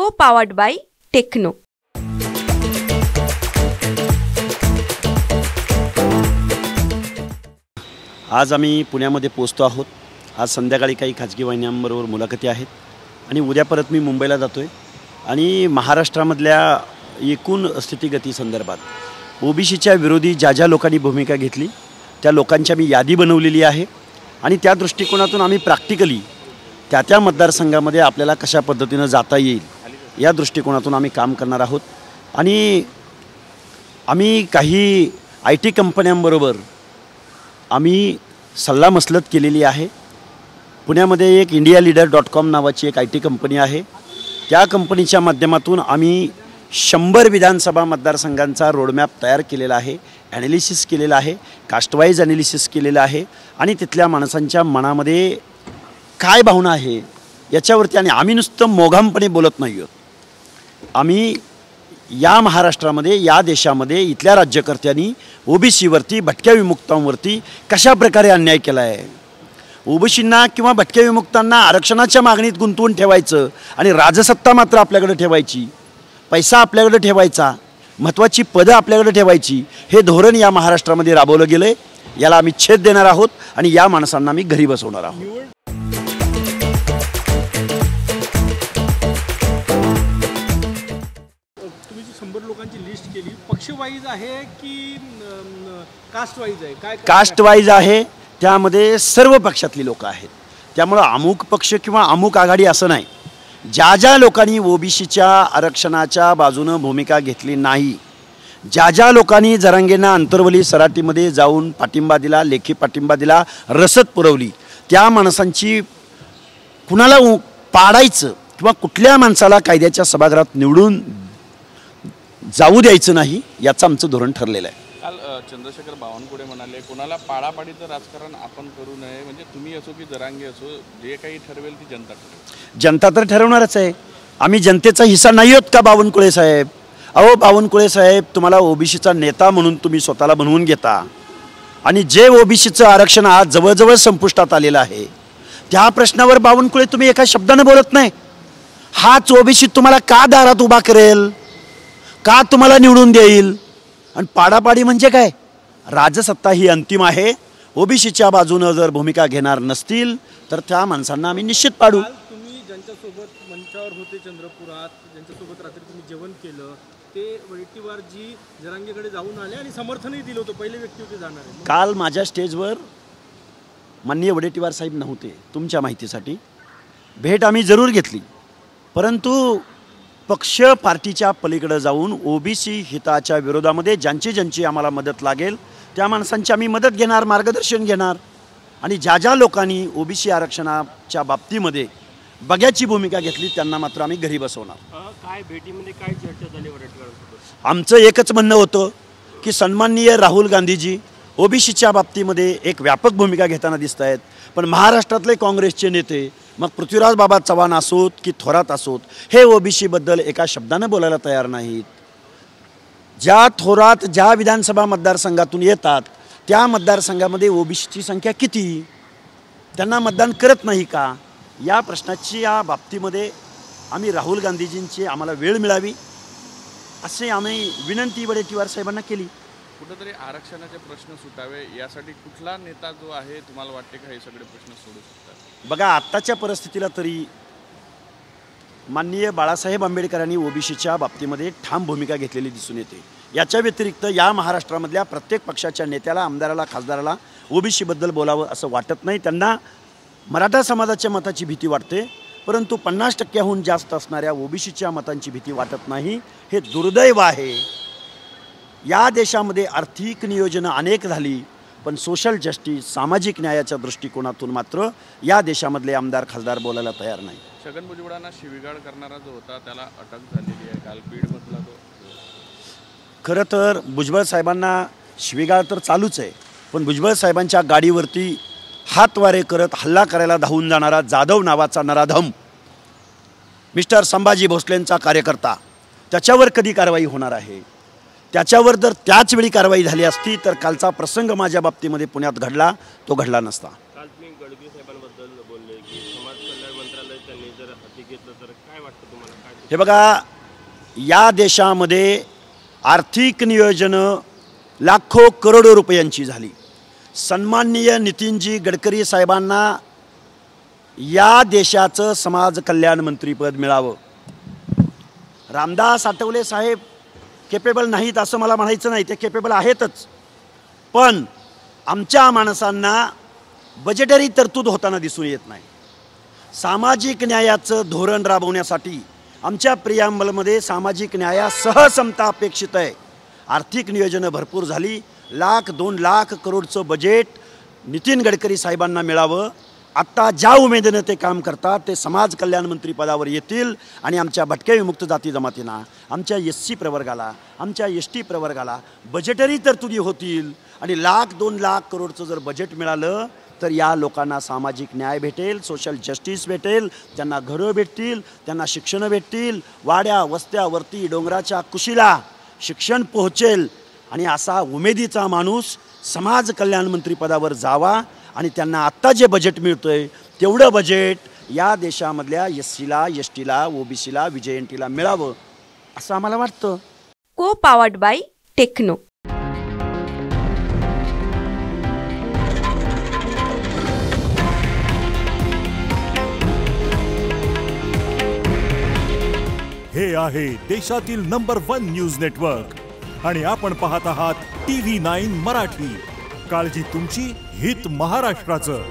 co-powered by techno. आज आम्ही पुण्यामध्ये पोहोचतो आहोत. आज संध्याकाळी काही खाजगी वाहिन्यांबरोबर मुलाखती आहेत आणि उद्या परत मी मुंबईला जातो आहे. आणि महाराष्ट्रामधल्या एकूण स्थितीगती संदर्भात ओबीसीच्या विरोधी ज्या लोकांनी भूमिका घेतली त्या लोकांची मी यादी बनवलेली आहे आणि त्या दृष्टिकोनातून आम्ही प्रॅक्टिकली त्या मतदारसंघामध्ये आपल्याला कशा पद्धतीनं जाता येईल या दृष्टिकोनातून आम्ही काम करणार आहोत. आणि आम्ही काही IT कंपन्यांबरोबर आम्ही सल्लामसलत केलेली आहे. पुण्यामध्ये एक indialeader.com नावाची एक IT कंपनी आहे. त्या कंपनीच्या माध्यमातून आम्ही 100 विधानसभा मतदारसंघांचा रोडमॅप तयार केलेला आहे, ॲनालिसिस केलेला आहे, कास्टवाईज ॲनालिसिस केलेलं आहे आणि तिथल्या माणसांच्या मनामध्ये काय भावना आहे याच्यावरती. आणि आम्ही नुसतं मोघामपणे बोलत नाही आहोत. आम्ही या महाराष्ट्रामध्ये या देशामध्ये इथल्या राज्यकर्त्यांनी ओबीसीवरती भटक्या विमुक्तांवरती कशा प्रकारे अन्याय केला आहे. ओबीसींना किंवा भटक्या विमुक्तांना आरक्षणाच्या मागणीत गुंतवून ठेवायचं आणि राजसत्ता मात्र आपल्याकडे ठेवायची, पैसा आपल्याकडे ठेवायचा, महत्त्वाची पदं आपल्याकडे ठेवायची, हे धोरण या महाराष्ट्रामध्ये राबवलं गेलं आहे. याला आम्ही छेद देणार आहोत आणि या माणसांना आम्ही घरी बसवणार आहोत. पक्षवाईज आहे की कास्ट वाईज आहे? काय कास्ट वाईज आहे. त्यामध्ये सर्व पक्षातली लोक आहेत. त्यामुळं अमुक पक्ष किंवा अमुक आघाडी असं नाही. ज्या लोकांनी ओबीसीच्या आरक्षणाच्या बाजूनं भूमिका घेतली नाही, ज्या लोकांनी जरांगेंना अंतरवली सराटीमध्ये जाऊन पाठिंबा दिला, लेखी पाठिंबा दिला, रसद पुरवली, त्या माणसांची कुणाला पाडायचं किंवा कुठल्या माणसाला कायद्याच्या सभागृहात निवडून जाऊ द्यायचं नाही याचं आमचं धोरण ठरलेलं आहे. काल चंद्रशेखर बावनकुळे म्हणाले कोणाला पाडापाडीचं राजकारण आपण करू नये, म्हणजे तुम्ही असो की जरांगे असो, जे काही ठरवेल ती जनता ठरवेल. जनता तर ठरवणारच आहे. आम्ही जनतेचा हिस्सा नाही आहोत का बावनकुळे साहेब? अहो बावनकुळे साहेब, तुम्हाला ओबीसीचा नेता म्हणून तुम्ही स्वतःला बनवून घेता आणि जे ओबीसीचं आरक्षण आज जवळजवळ संपुष्टात आलेलं आहे त्या प्रश्नावर बावनकुळे तुम्ही एका शब्दानं बोलत नाही. हाच ओबीसी तुम्हाला का दारात उभा करेल, का तुम्हाला निवडून देईल? आणि पाडापाडी म्हणजे काय? राजसत्ता ही अंतिम आहे. ओबीसीच्या बाजूनं जर भूमिका घेणार नसतील तर त्या माणसांना आम्ही निश्चित पाडू. तुम्ही ज्यांच्यासोबत मंचावर होते चंद्रपुरात, ज्यांच्यासोबत रात्री तुम्ही जेवण केलं, ते वडेट्टीवार जी जरांगेकडे जाऊन आले आणि समर्थनही दिलं होतं, पहिले व्यक्ती होते जाणारे. काल माझ्या स्टेजवर माननीय वडेट्टीवार साहेब नव्हते. तुमच्या माहितीसाठी भेट आम्ही जरूर घेतली, परंतु पक्ष पार्टीच्या पलीकडे जाऊन ओबीसी हिताच्या विरोधामध्ये ज्यांची आम्हाला मदत लागेल त्या माणसांची आम्ही मदत घेणार, मार्गदर्शन घेणार. आणि ज्या लोकांनी ओबीसी आरक्षणाच्या बाबतीमध्ये बघ्याची भूमिका घेतली त्यांना मात्र आम्ही घरी बसवणार. काय भेटीमध्ये काय चर्चा झाली वडेट्टीवारांसोबत? आमचं एकच म्हणणं होतं की सन्माननीय राहुल गांधीजी ओबीसीच्या बाबतीमध्ये एक व्यापक भूमिका घेताना दिसत आहेत, पण महाराष्ट्रातले काँग्रेसचे नेते मग पृथ्वीराज बाबा चव्हाण असोत की थोरात असोत हे ओबीसीबद्दल एका शब्दानं बोलायला तयार नाहीत. ज्या थोरात ज्या विधानसभा मतदारसंघातून येतात त्या मतदारसंघामध्ये ओबीसीची संख्या किती, त्यांना मतदान करत नाही का, या प्रश्नाची या बाबतीमध्ये आम्ही राहुल गांधीजींची आम्हाला वेळ मिळावी असे आम्ही विनंती वडेट्टीवार साहेबांना केली. कुठंतरी आरक्षणाचे प्रश्न सुटावे यासाठी कुठला नेता जो आहे तुम्हाला वाटते का हे सगळे प्रश्न सोडू शकतात? बघा, आत्ताच्या परिस्थितीला तरी माननीय बाळासाहेब आंबेडकरांनी ओबीसीच्या बाबतीमध्ये ठाम भूमिका घेतलेली दिसून येते. याच्या व्यतिरिक्त या महाराष्ट्रामधल्या प्रत्येक पक्षाच्या नेत्याला, आमदाराला, खासदाराला ओबीसीबद्दल बोलावं असं वाटत नाही. त्यांना मराठा समाजाच्या मताची भीती वाटते, परंतु 50%हून जास्त असणाऱ्या ओबीसीच्या मतांची भीती वाटत नाही. हे दुर्दैव आहे. या देशामध्ये आर्थिक नियोजनं अनेक झाली, पण सोशल जस्टिस, सामाजिक न्यायाच्या दृष्टिकोनातून मात्र या देशामधले आमदार, खासदार बोलायला तयार नाही. छगन भुजबळांना शिवीगाळ करणारा जो होता त्याला अटक झालेली आहे काल बीडमधला तो. खरं तर भुजबळ साहेबांना शिवीगाळ तर चालूच आहे, पण भुजबळ साहेबांच्या गाडीवरती हातवारे करत हल्ला करायला धावून जाणारा जाधव नावाचा नराधम मिस्टर संभाजी भोसलेंचा कार्यकर्ता, त्याच्यावर कधी कारवाई होणार आहे? त्याच्यावर जर त्याच वेळी कारवाई झाली असती तर कालचा प्रसंग माझ्या बाबतीमध्ये पुण्यात घडला तो घडला नसता. काल तुम्ही गडकरी साहेबांबद्दल बोलले की समाज कल्याण मंत्रालय त्यांनी जर हाती घेतलं तर काय वाटतं तुम्हाला? काय हे बघा, या देशामध्ये आर्थिक नियोजनं लाखो करोडो रुपयांची झाली. सन्माननीय नितीनजी गडकरी साहेबांना या देशाचं समाज कल्याण मंत्रीपद मिळावं. रामदास आठवले साहेब केपेबल नाहीत असं मला म्हणायचं नाही, ते केपेबल आहेतच. पण आमच्या माणसांना बजेटरी तरतूद होताना दिसून येत नाही. सामाजिक न्यायाचं धोरण राबवण्यासाठी आमच्या प्रियांबलमध्ये सामाजिक न्यायासह समता अपेक्षित आहे. आर्थिक नियोजनं भरपूर झाली. 1,00,000-2 लाख करोडचं बजेट नितीन गडकरी साहेबांना मिळावं. आत्ता ज्या उमेदीनं ते काम करतात ते समाज कल्याण मंत्री पदावर येतील आणि आमच्या भटक्या विमुक्त जाती जमातींना, आमच्या SC प्रवर्गाला, आमच्या ST प्रवर्गाला बजेटरी तरतुदी होतील. आणि 1,00,000-2 लाख करोडचं जर बजेट मिळालं तर या लोकांना सामाजिक न्याय भेटेल, सोशल जस्टिस भेटेल, त्यांना घरं भेटतील, त्यांना शिक्षणं भेटतील, वाड्या वस्त्यावरती डोंगराच्या कुशीला शिक्षण पोहोचेल. आणि असा उमेदीचा माणूस समाज कल्याण मंत्री पदावर जावा आणि त्यांना आत्ता जे बजेट मिळतं आहे तेवढं बजेट या देशामधल्या SCला, STला, OBCला, VJNTला मिळावं असं आम्हाला वाटतं. को पावर्ड बाय टेक्नो. हे आहे देशातील नंबर 1 न्यूज नेटवर्क आणि आपण पाहत आहात TV9 मराठी. काळजी तुमची, हित महाराष्ट्राचं.